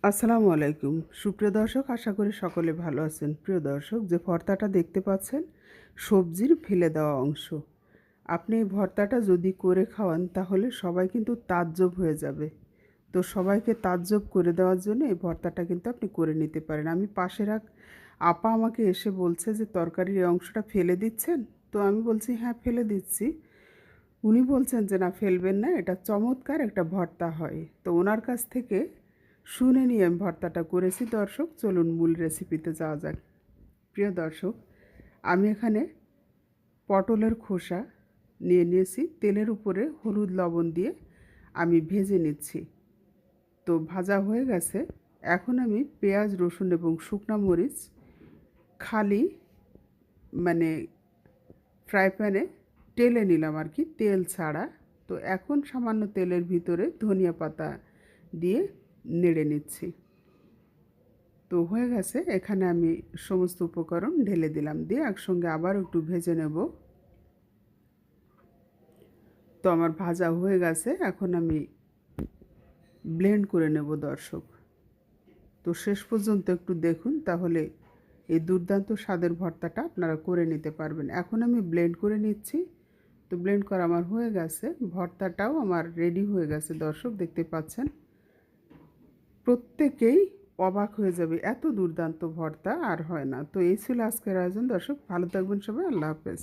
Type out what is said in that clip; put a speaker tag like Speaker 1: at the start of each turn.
Speaker 1: আসসালামু আলাইকুম সুপ্রিয় দর্শক, আশা করি সকলে ভালো আছেন। প্রিয় দর্শক, যে ভর্তাটা দেখতে পাচ্ছেন সবজির ফেলে দেওয়া অংশ, আপনি এই ভর্তাটা যদি করে খাওয়ান তাহলে সবাই কিন্তু তাজ্জব হয়ে যাবে। তো সবাইকে তাজ্জব করে দেওয়ার জন্য এই ভর্তাটা কিন্তু আপনি করে নিতে পারেন। আমি পাশের এক আপা আমাকে এসে বলছে যে তরকারির এই অংশটা ফেলে দিচ্ছেন। তো আমি বলছি হ্যাঁ ফেলে দিচ্ছি। উনি বলছেন যে না ফেলবেন না, এটা চমৎকার একটা ভর্তা হয়। তো ওনার কাছ থেকে শুনে নিয়ে আমি ভর্তাটা করেছি। দর্শক চলুন মূল রেসিপিতে যাওয়া যাক। প্রিয় দর্শক, আমি এখানে পটলের খোসা নিয়ে নিয়েছি, তেলের উপরে হলুদ লবণ দিয়ে আমি ভেজে নিচ্ছি। তো ভাজা হয়ে গেছে। এখন আমি পেঁয়াজ রসুন এবং শুকনা মরিচ খালি মানে ফ্রাই প্যানে টেলে নিলাম আর কি, তেল ছাড়া। তো এখন সামান্য তেলের ভিতরে ধনিয়া পাতা দিয়ে নেড়ে নিচ্ছি। তো হয়ে গেছে, এখানে আমি সমস্ত উপকরণ ঢেলে দিলাম, দিয়ে একসঙ্গে আবার একটু ভেজে নেব। তো আমার ভাজা হয়ে গেছে, এখন আমি ব্লেন্ড করে নেব দর্শক। তো শেষ পর্যন্ত একটু দেখুন, তাহলে এই দুর্দান্ত স্বাদের ভর্তাটা আপনারা করে নিতে পারবেন। এখন আমি ব্লেন্ড করে নিচ্ছি। তো ব্লেন্ড করা আমার হয়ে গেছে, ভর্তাটাও আমার রেডি হয়ে গেছে। দর্শক দেখতে পাচ্ছেন, প্রত্যেকেই অবাক হয়ে যাবে, এত দুর্দান্ত ভর্তা আর হয় না। তো এই ছিল আজকের আয়োজন। দর্শক ভালো থাকবেন সবাই, আল্লাহ হাফেজ।